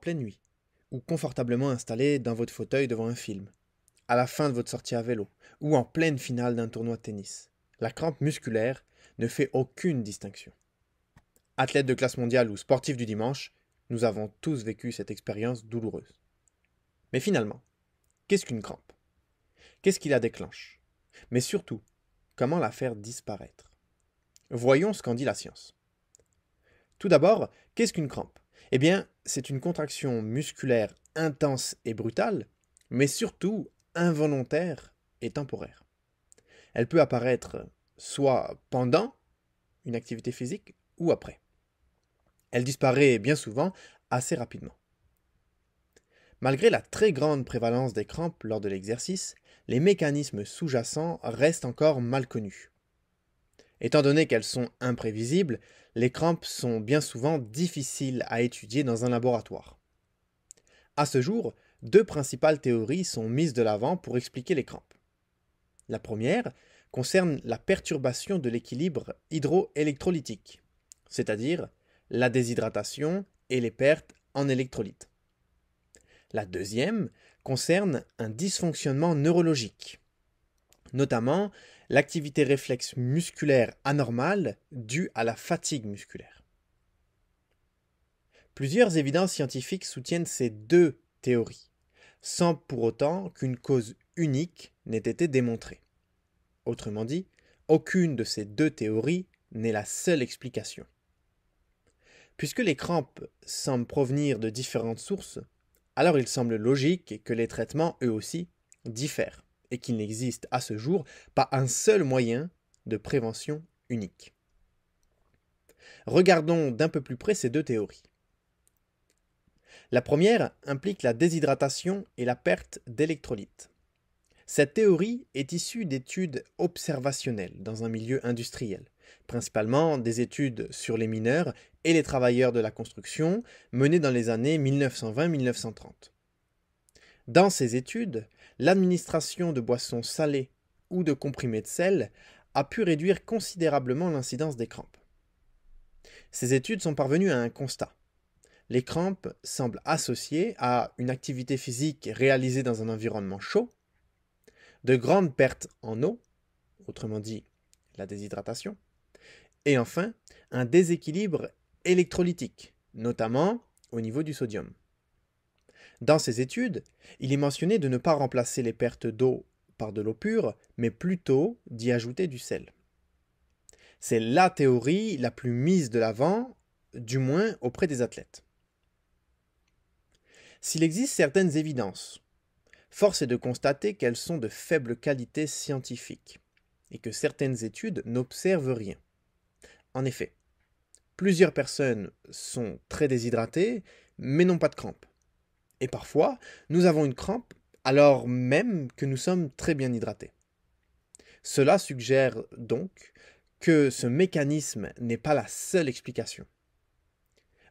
pleine nuit, ou confortablement installé dans votre fauteuil devant un film, à la fin de votre sortie à vélo, ou en pleine finale d'un tournoi de tennis. La crampe musculaire ne fait aucune distinction. Athlètes de classe mondiale ou sportifs du dimanche, nous avons tous vécu cette expérience douloureuse. Mais finalement, qu'est-ce qu'une crampe? Qu'est-ce qui la déclenche? Mais surtout, comment la faire disparaître? Voyons ce qu'en dit la science. Tout d'abord, qu'est-ce qu'une crampe? Eh bien, c'est une contraction musculaire intense et brutale, mais surtout involontaire et temporaire. Elle peut apparaître soit pendant une activité physique ou après. Elle disparaît bien souvent assez rapidement. Malgré la très grande prévalence des crampes lors de l'exercice, les mécanismes sous-jacents restent encore mal connus. Étant donné qu'elles sont imprévisibles, les crampes sont bien souvent difficiles à étudier dans un laboratoire. À ce jour, deux principales théories sont mises de l'avant pour expliquer les crampes. La première concerne la perturbation de l'équilibre hydroélectrolytique, c'est-à-dire la déshydratation et les pertes en électrolytes. La deuxième concerne un dysfonctionnement neurologique, notamment l'activité réflexe musculaire anormale due à la fatigue musculaire. Plusieurs évidences scientifiques soutiennent ces deux théories, sans pour autant qu'une cause unique n'ait été démontrée. Autrement dit, aucune de ces deux théories n'est la seule explication. Puisque les crampes semblent provenir de différentes sources, alors il semble logique que les traitements, eux aussi, diffèrent et qu'il n'existe à ce jour pas un seul moyen de prévention unique. Regardons d'un peu plus près ces deux théories. La première implique la déshydratation et la perte d'électrolytes. Cette théorie est issue d'études observationnelles dans un milieu industriel, principalement des études sur les mineurs et les travailleurs de la construction menées dans les années 1920-1930. Dans ces études, l'administration de boissons salées ou de comprimés de sel a pu réduire considérablement l'incidence des crampes. Ces études sont parvenues à un constat. Les crampes semblent associées à une activité physique réalisée dans un environnement chaud, de grandes pertes en eau, autrement dit la déshydratation, et enfin un déséquilibre électrolytique, notamment au niveau du sodium. Dans ces études, il est mentionné de ne pas remplacer les pertes d'eau par de l'eau pure, mais plutôt d'y ajouter du sel. C'est la théorie la plus mise de l'avant, du moins auprès des athlètes. S'il existe certaines évidences, force est de constater qu'elles sont de faible qualité scientifique et que certaines études n'observent rien. En effet, plusieurs personnes sont très déshydratées, mais n'ont pas de crampes. Et parfois, nous avons une crampe alors même que nous sommes très bien hydratés. Cela suggère donc que ce mécanisme n'est pas la seule explication.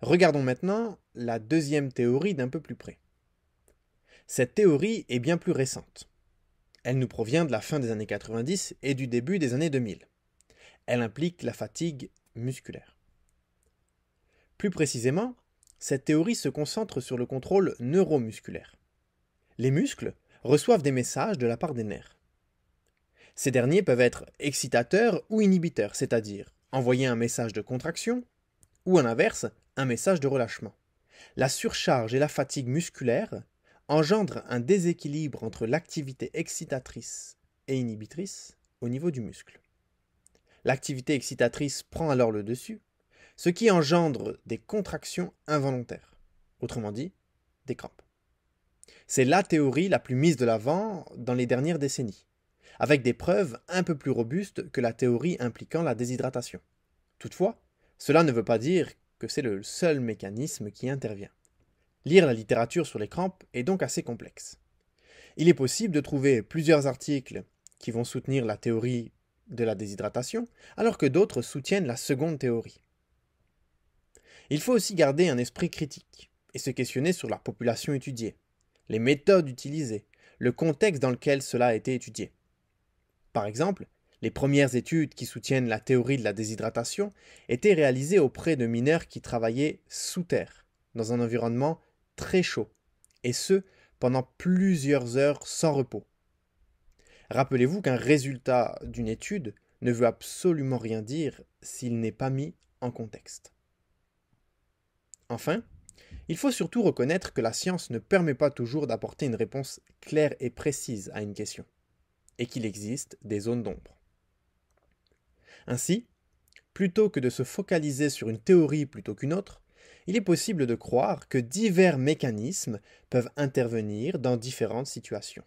Regardons maintenant la deuxième théorie d'un peu plus près. Cette théorie est bien plus récente. Elle nous provient de la fin des années 90 et du début des années 2000. Elle implique la fatigue musculaire. Plus précisément, cette théorie se concentre sur le contrôle neuromusculaire. Les muscles reçoivent des messages de la part des nerfs. Ces derniers peuvent être excitateurs ou inhibiteurs, c'est-à-dire envoyer un message de contraction ou, à l'inverse, un message de relâchement. La surcharge et la fatigue musculaire engendrent un déséquilibre entre l'activité excitatrice et inhibitrice au niveau du muscle. L'activité excitatrice prend alors le dessus, ce qui engendre des contractions involontaires, autrement dit, des crampes. C'est la théorie la plus mise de l'avant dans les dernières décennies, avec des preuves un peu plus robustes que la théorie impliquant la déshydratation. Toutefois, cela ne veut pas dire que c'est le seul mécanisme qui intervient. Lire la littérature sur les crampes est donc assez complexe. Il est possible de trouver plusieurs articles qui vont soutenir la théorie de la déshydratation, alors que d'autres soutiennent la seconde théorie. Il faut aussi garder un esprit critique et se questionner sur la population étudiée, les méthodes utilisées, le contexte dans lequel cela a été étudié. Par exemple, les premières études qui soutiennent la théorie de la déshydratation étaient réalisées auprès de mineurs qui travaillaient sous terre, dans un environnement très chaud, et ce, pendant plusieurs heures sans repos. Rappelez-vous qu'un résultat d'une étude ne veut absolument rien dire s'il n'est pas mis en contexte. Enfin, il faut surtout reconnaître que la science ne permet pas toujours d'apporter une réponse claire et précise à une question, et qu'il existe des zones d'ombre. Ainsi, plutôt que de se focaliser sur une théorie plutôt qu'une autre, il est possible de croire que divers mécanismes peuvent intervenir dans différentes situations.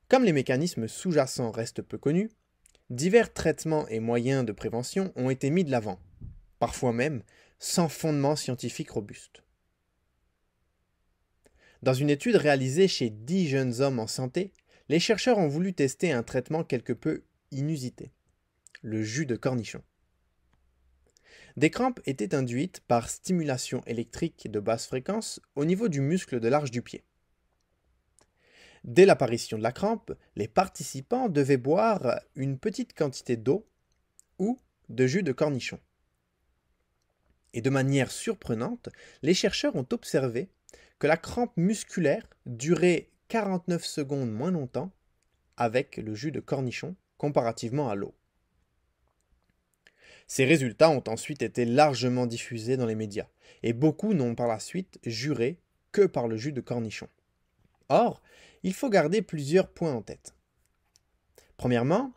Comme les mécanismes sous-jacents restent peu connus, divers traitements et moyens de prévention ont été mis de l'avant, parfois même sans fondement scientifique robuste. Dans une étude réalisée chez 10 jeunes hommes en santé, les chercheurs ont voulu tester un traitement quelque peu inusité, le jus de cornichon. Des crampes étaient induites par stimulation électrique de basse fréquence au niveau du muscle de l'arche du pied. Dès l'apparition de la crampe, les participants devaient boire une petite quantité d'eau ou de jus de cornichon. Et de manière surprenante, les chercheurs ont observé que la crampe musculaire durait 49 secondes moins longtemps avec le jus de cornichon comparativement à l'eau. Ces résultats ont ensuite été largement diffusés dans les médias, et beaucoup n'ont par la suite juré que par le jus de cornichon. Or, il faut garder plusieurs points en tête. Premièrement,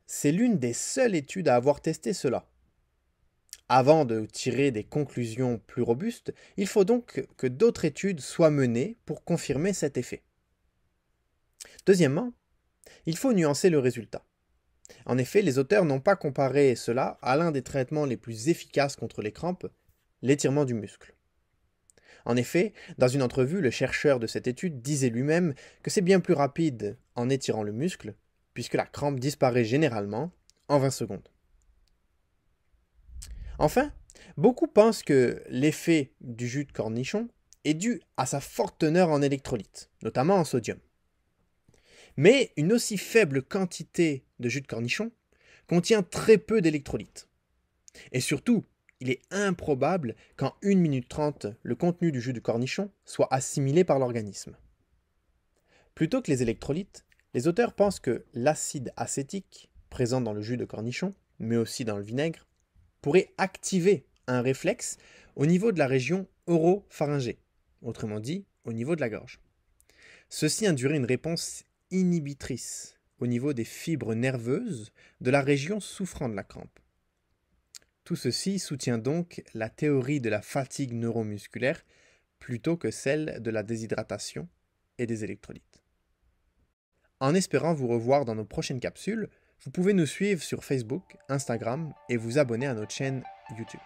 c'est l'une des seules études à avoir testé cela. Avant de tirer des conclusions plus robustes, il faut donc que d'autres études soient menées pour confirmer cet effet. Deuxièmement, il faut nuancer le résultat. En effet, les auteurs n'ont pas comparé cela à l'un des traitements les plus efficaces contre les crampes, l'étirement du muscle. En effet, dans une entrevue, le chercheur de cette étude disait lui-même que c'est bien plus rapide en étirant le muscle, puisque la crampe disparaît généralement en 20 secondes. Enfin, beaucoup pensent que l'effet du jus de cornichon est dû à sa forte teneur en électrolytes, notamment en sodium. Mais une aussi faible quantité de jus de cornichon contient très peu d'électrolytes. Et surtout, il est improbable qu'en 1 minute 30, le contenu du jus de cornichon soit assimilé par l'organisme. Plutôt que les électrolytes, les auteurs pensent que l'acide acétique, présent dans le jus de cornichon, mais aussi dans le vinaigre, pourrait activer un réflexe au niveau de la région oropharyngée, autrement dit au niveau de la gorge. Ceci induirait une réponse inhibitrice au niveau des fibres nerveuses de la région souffrant de la crampe. Tout ceci soutient donc la théorie de la fatigue neuromusculaire plutôt que celle de la déshydratation et des électrolytes. En espérant vous revoir dans nos prochaines capsules, vous pouvez nous suivre sur Facebook, Instagram et vous abonner à notre chaîne YouTube.